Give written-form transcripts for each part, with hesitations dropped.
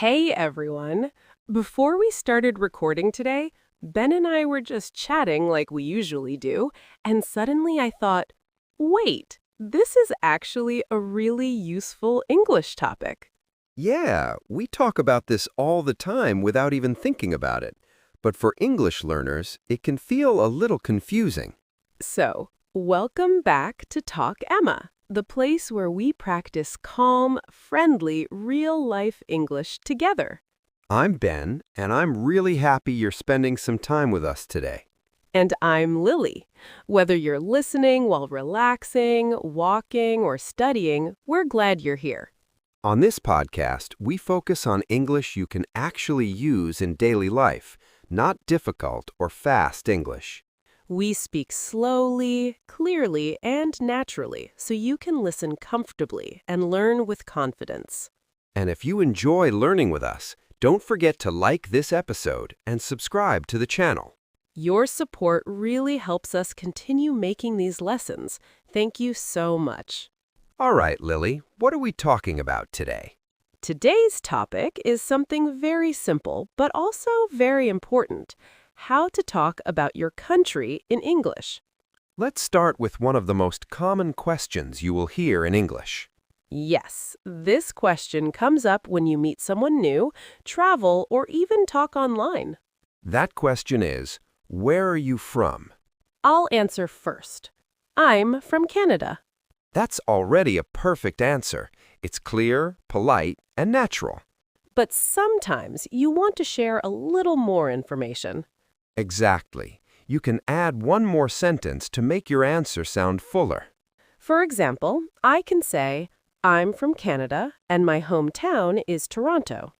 Hey everyone! Before we started recording today, Ben and I were just chatting like we usually do, and suddenly I thought, wait, this is actually a really useful English topic. Yeah, we talk about this all the time without even thinking about it. But for English learners, it can feel a little confusing. So, welcome back to Talk Emma, the place where we practice calm, friendly, real-life English together. I'm Ben, and I'm really happy you're spending some time with us today. And I'm Lily. Whether you're listening while relaxing, walking, or studying, we're glad you're here. On this podcast, we focus on English you can actually use in daily life, not difficult or fast English. We speak slowly, clearly, and naturally so you can listen comfortably and learn with confidence. And if you enjoy learning with us, don't forget to like this episode and subscribe to the channel. Your support really helps us continue making these lessons. Thank you so much. All right, Lily, what are we talking about today? Today's topic is something very simple, but also very important: how to talk about your country in English. Let's start with one of the most common questions you will hear in English. Yes, this question comes up when you meet someone new, travel, or even talk online. That question is, where are you from? I'll answer first. I'm from Canada. That's already a perfect answer. It's clear, polite, and natural. But sometimes you want to share a little more information. Exactly. You can add one more sentence to make your answer sound fuller. For example, I can say, I'm from Canada and my hometown is Toronto.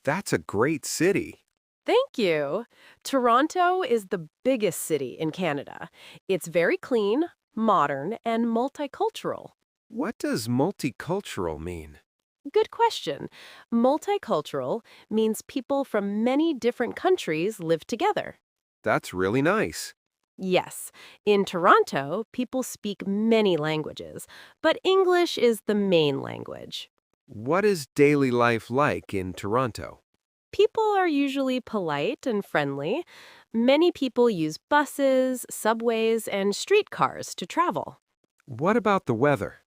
That's a great city. Thank you. Toronto is the biggest city in Canada. It's very clean, modern, and multicultural. What does multicultural mean? Good question. Multicultural means people from many different countries live together. That's really nice. Yes, in Toronto, people speak many languages, but English is the main language. What is daily life like in Toronto? People are usually polite and friendly. Many people use buses, subways, and streetcars to travel. What about the weather?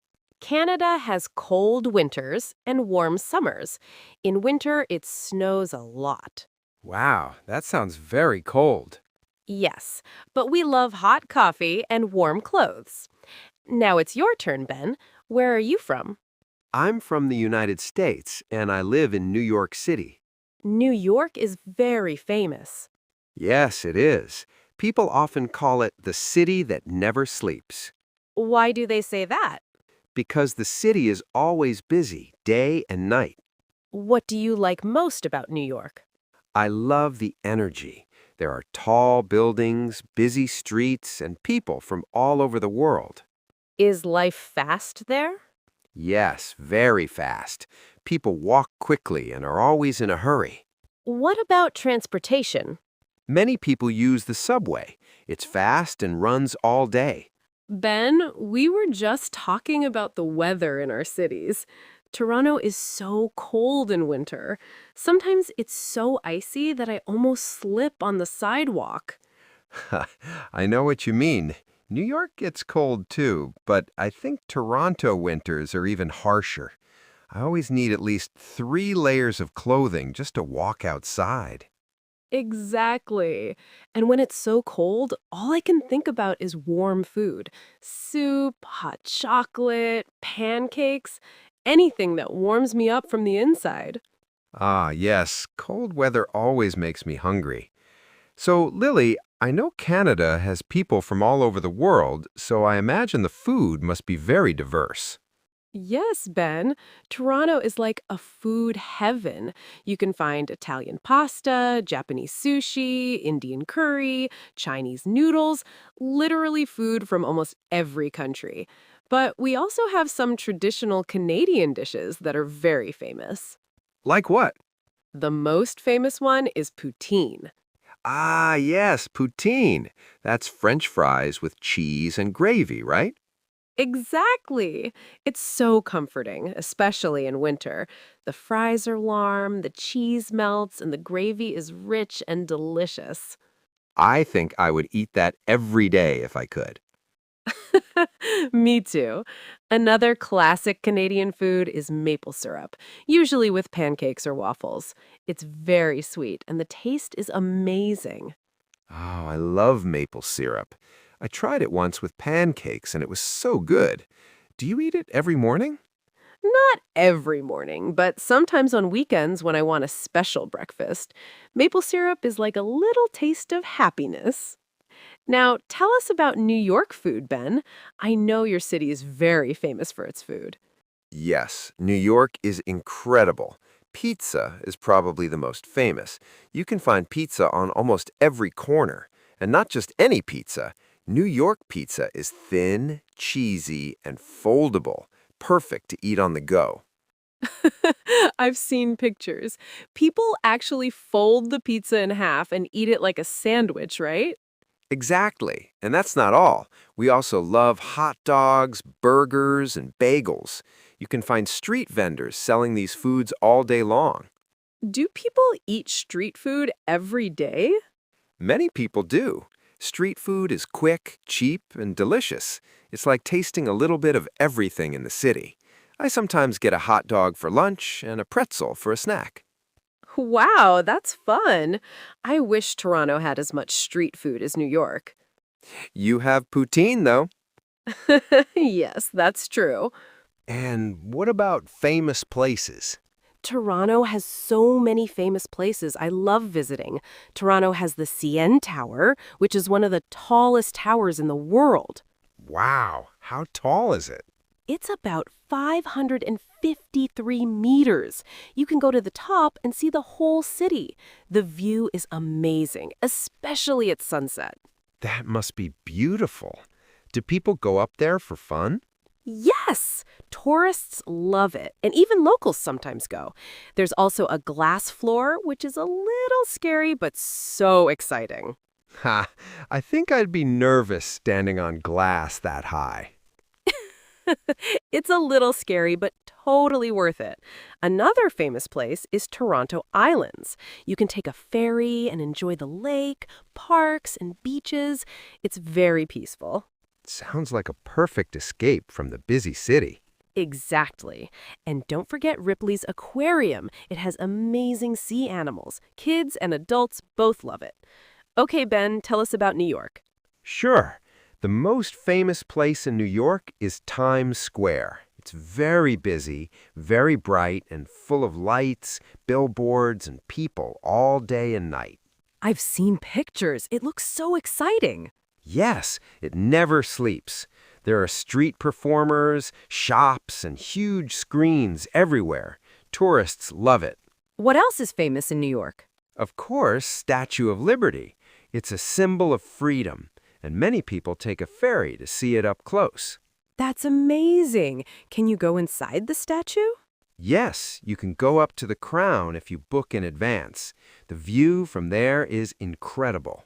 Canada has cold winters and warm summers. In winter, it snows a lot. Wow, that sounds very cold. Yes, but we love hot coffee and warm clothes. Now it's your turn, Ben. Where are you from? I'm from the United States, and I live in New York City. New York is very famous. Yes, it is. People often call it the city that never sleeps. Why do they say that? Because the city is always busy, day and night. What do you like most about New York? I love the energy. There are tall buildings, busy streets, and people from all over the world. Is life fast there? Yes, very fast. People walk quickly and are always in a hurry. What about transportation? Many people use the subway. It's fast and runs all day. Ben, we were just talking about the weather in our cities. Toronto is so cold in winter. Sometimes it's so icy that I almost slip on the sidewalk. I know what you mean. New York gets cold too, but I think Toronto winters are even harsher. I always need at least 3 layers of clothing just to walk outside. Exactly. And when it's so cold, all I can think about is warm food. Soup, hot chocolate, pancakes, anything that warms me up from the inside. Ah, yes, cold weather always makes me hungry. So, Lily, I know Canada has people from all over the world, so I imagine the food must be very diverse. Yes, Ben. Toronto is like a food heaven. You can find Italian pasta, Japanese sushi, Indian curry, Chinese noodles, literally food from almost every country. But we also have some traditional Canadian dishes that are very famous. Like what? The most famous one is poutine. Ah, yes, poutine. That's French fries with cheese and gravy, right? Exactly. It's so comforting, especially in winter. The fries are warm, the cheese melts, and the gravy is rich and delicious. I think I would eat that every day if I could. Me too. Another classic Canadian food is maple syrup, usually with pancakes or waffles. It's very sweet, and the taste is amazing. Oh, I love maple syrup. I tried it once with pancakes and it was so good. Do you eat it every morning? Not every morning, but sometimes on weekends when I want a special breakfast. Maple syrup is like a little taste of happiness. Now, tell us about New York food, Ben. I know your city is very famous for its food. Yes, New York is incredible. Pizza is probably the most famous. You can find pizza on almost every corner. And not just any pizza. New York pizza is thin, cheesy, and foldable, perfect to eat on the go. I've seen pictures. People actually fold the pizza in half and eat it like a sandwich, right? Exactly. And that's not all. We also love hot dogs, burgers, and bagels. You can find street vendors selling these foods all day long. Do people eat street food every day? Many people do. Street food is quick, cheap, and delicious. It's like tasting a little bit of everything in the city. I sometimes get a hot dog for lunch and a pretzel for a snack. Wow, that's fun. I wish Toronto had as much street food as New York. You have poutine, though. Yes, that's true. And what about famous places? Toronto has so many famous places I love visiting. Toronto has the CN Tower, which is one of the tallest towers in the world. Wow, how tall is it? It's about 553 meters. You can go to the top and see the whole city. The view is amazing, especially at sunset. That must be beautiful. Do people go up there for fun? Yes! Tourists love it, and even locals sometimes go. There's also a glass floor, which is a little scary, but so exciting. Ha, I think I'd be nervous standing on glass that high. It's a little scary, but totally worth it. Another famous place is Toronto Islands. You can take a ferry and enjoy the lake, parks, and beaches. It's very peaceful. Sounds like a perfect escape from the busy city. Exactly. And don't forget Ripley's Aquarium. It has amazing sea animals. Kids and adults both love it. Okay, Ben, tell us about New York. Sure. The most famous place in New York is Times Square. It's very busy, very bright, and full of lights, billboards, and people all day and night. I've seen pictures. It looks so exciting. Yes, it never sleeps. There are street performers, shops, and huge screens everywhere. Tourists love it. What else is famous in New York? Of course, Statue of Liberty. It's a symbol of freedom, and many people take a ferry to see it up close. That's amazing. Can you go inside the statue? Yes, you can go up to the crown if you book in advance. The view from there is incredible.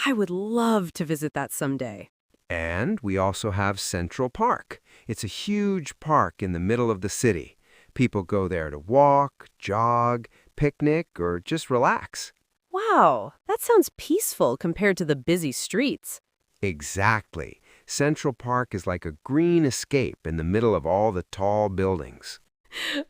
I would love to visit that someday. And we also have Central Park. It's a huge park in the middle of the city. People go there to walk, jog, picnic, or just relax. Wow, that sounds peaceful compared to the busy streets. Exactly. Central Park is like a green escape in the middle of all the tall buildings.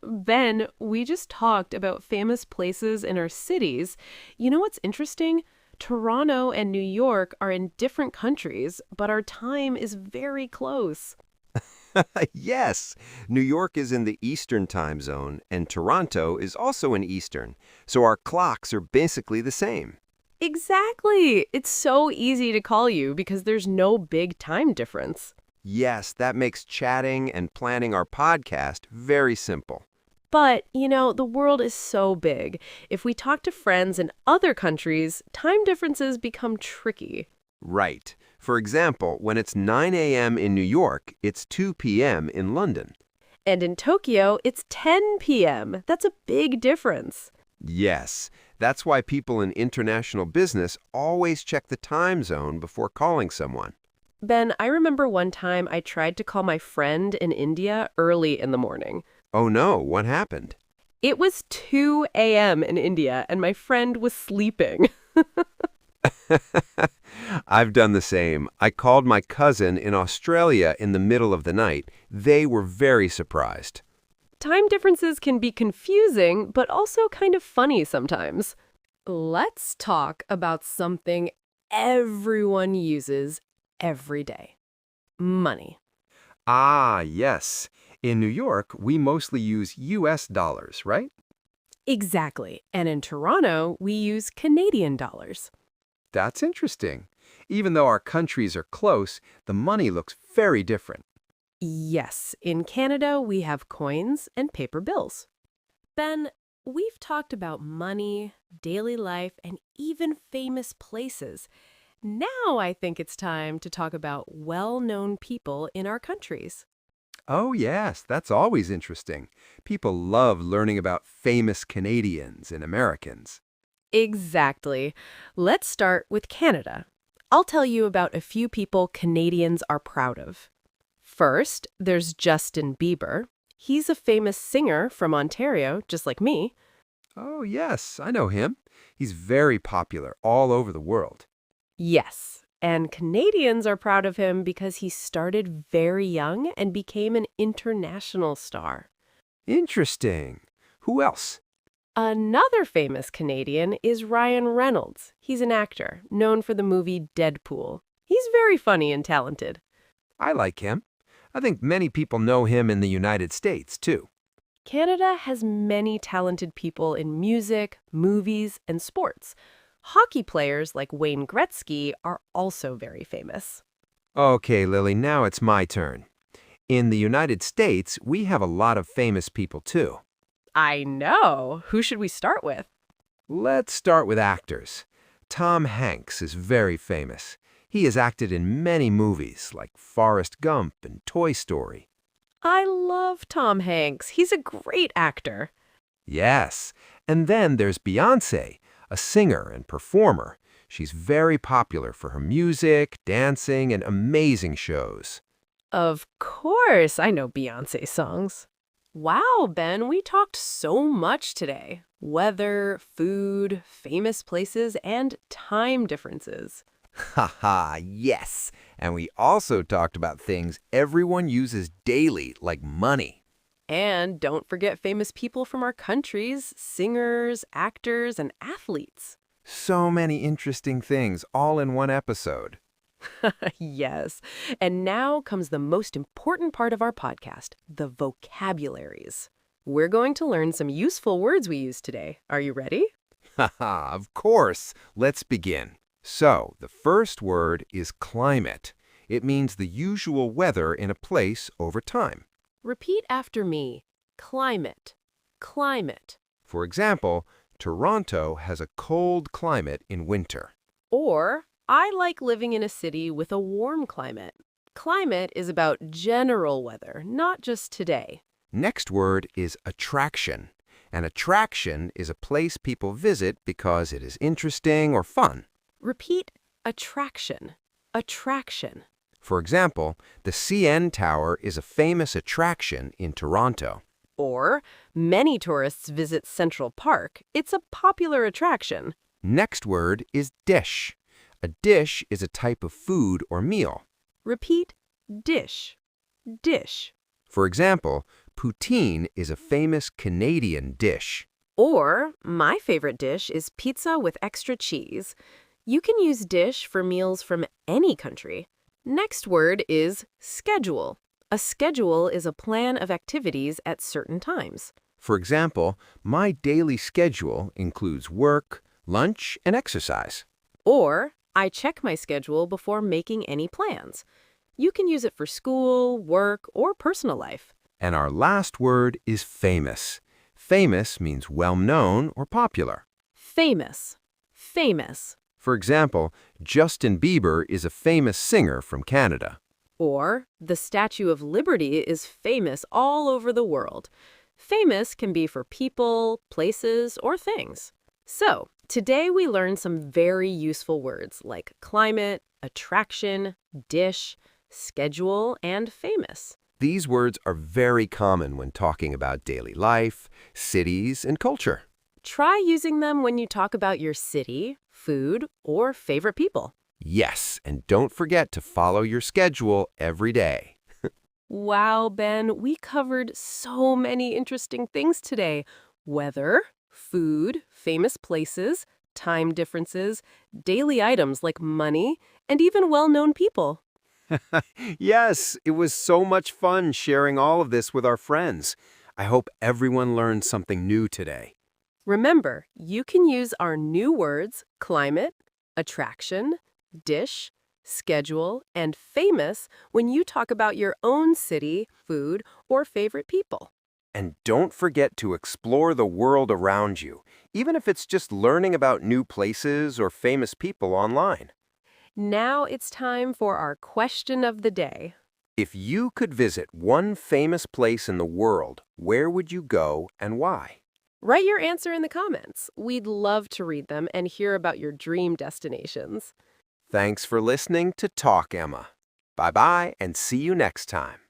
Ben, we just talked about famous places in our cities. You know what's interesting? Toronto and New York are in different countries, but our time is very close. Yes, New York is in the Eastern time zone, and Toronto is also in Eastern, so our clocks are basically the same. Exactly. It's so easy to call you because there's no big time difference. Yes, that makes chatting and planning our podcast very simple. But, the world is so big. If we talk to friends in other countries, time differences become tricky. Right. For example, when it's 9 a.m. in New York, it's 2 p.m. in London. And in Tokyo, it's 10 p.m. That's a big difference. Yes, that's why people in international business always check the time zone before calling someone. Ben, I remember one time I tried to call my friend in India early in the morning. Oh no, what happened? It was 2 a.m. in India, and my friend was sleeping. I've done the same. I called my cousin in Australia in the middle of the night. They were very surprised. Time differences can be confusing, but also kind of funny sometimes. Let's talk about something everyone uses every day. Money. Ah, yes. In New York, we mostly use US dollars, right? Exactly. And in Toronto, we use Canadian dollars. That's interesting. Even though our countries are close, the money looks very different. Yes, in Canada, we have coins and paper bills. Ben, we've talked about money, daily life, and even famous places. Now I think it's time to talk about well-known people in our countries. Oh, yes, that's always interesting. People love learning about famous Canadians and Americans. Exactly. Let's start with Canada. I'll tell you about a few people Canadians are proud of. First, there's Justin Bieber. He's a famous singer from Ontario, just like me. Oh, yes, I know him. He's very popular all over the world. Yes, and Canadians are proud of him because he started very young and became an international star. Interesting. Who else? Another famous Canadian is Ryan Reynolds. He's an actor, known for the movie Deadpool. He's very funny and talented. I like him. I think many people know him in the United States, too. Canada has many talented people in music, movies, and sports. Hockey players like Wayne Gretzky are also very famous. Okay, Lily, now it's my turn. In the United States, we have a lot of famous people, too. I know. Who should we start with? Let's start with actors. Tom Hanks is very famous. He has acted in many movies like Forrest Gump and Toy Story. I love Tom Hanks. He's a great actor. Yes, and then there's Beyoncé, a singer and performer. She's very popular for her music, dancing, and amazing shows. Of course, I know Beyoncé songs. Wow, Ben, we talked so much today. Weather, food, famous places, and time differences. Haha, yes. And we also talked about things everyone uses daily, like money. And don't forget famous people from our countries, singers, actors, and athletes. So many interesting things all in one episode. Yes. And now comes the most important part of our podcast, the vocabularies. We're going to learn some useful words we use today. Are you ready? Haha, of course. Let's begin. So, the first word is climate. It means the usual weather in a place over time. Repeat after me. Climate. Climate. For example, Toronto has a cold climate in winter. Or, I like living in a city with a warm climate. Climate is about general weather, not just today. Next word is attraction. An attraction is a place people visit because it is interesting or fun. Repeat attraction. Attraction. For example, the CN Tower is a famous attraction in Toronto. Or, many tourists visit Central Park. It's a popular attraction. Next word is dish. A dish is a type of food or meal. Repeat dish. Dish. For example, poutine is a famous Canadian dish. Or, my favorite dish is pizza with extra cheese. You can use dish for meals from any country. Next word is schedule. A schedule is a plan of activities at certain times. For example, my daily schedule includes work, lunch, and exercise. Or, I check my schedule before making any plans. You can use it for school, work, or personal life. And our last word is famous. Famous means well-known or popular. Famous. Famous. For example, Justin Bieber is a famous singer from Canada. Or, the Statue of Liberty is famous all over the world. Famous can be for people, places, or things. So, today we learned some very useful words like climate, attraction, dish, schedule, and famous. These words are very common when talking about daily life, cities, and culture. Try using them when you talk about your city, food, or favorite people. Yes, and don't forget to follow your schedule every day. Wow, Ben, we covered so many interesting things today. Weather, food, famous places, time differences, daily items like money, and even well-known people. Yes, it was so much fun sharing all of this with our friends. I hope everyone learned something new today. Remember, you can use our new words, climate, attraction, dish, schedule, and famous when you talk about your own city, food, or favorite people. And don't forget to explore the world around you, even if it's just learning about new places or famous people online. Now it's time for our question of the day. If you could visit one famous place in the world, where would you go and why? Write your answer in the comments. We'd love to read them and hear about your dream destinations. Thanks for listening to Talk, Emma. Bye-bye and see you next time.